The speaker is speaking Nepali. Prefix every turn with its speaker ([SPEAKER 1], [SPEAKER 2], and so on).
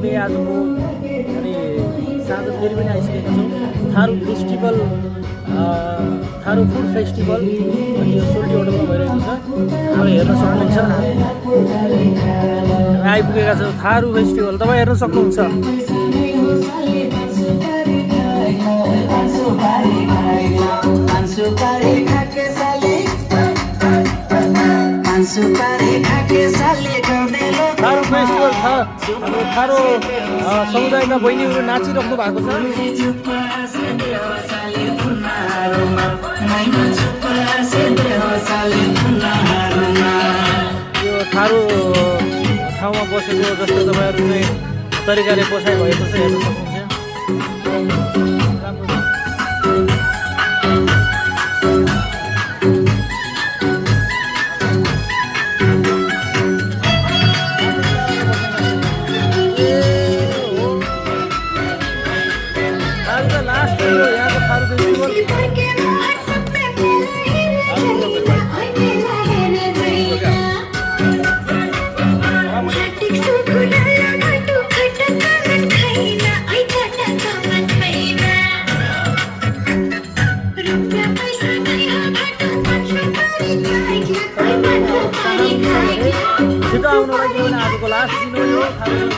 [SPEAKER 1] हामीले आजको अनि साँझ फेरि पनि आइसकेका छौँ Tharu festival Tharu food festival अनि यो सोल्टी होटलमा भइरहेको छ। तपाईँ हेर्न सक्नुहुन्छ आइपुगेका छौँ थारू फेस्टिभल तपाईँ हेर्न सक्नुहुन्छ। थारू फेस्टिभल छ। हाम्रो थारू समुदायका बहिनीहरू नाचिराख्नु भएको छ। यो थारू ठाउँमा बसेको जस्तो तपाईँहरू चाहिँ तरिकाले बसाइ भएको छ हेर्न सक्नुहुन्छ। छिटो आउनु लागि आजको लास्ट दिन हो यो।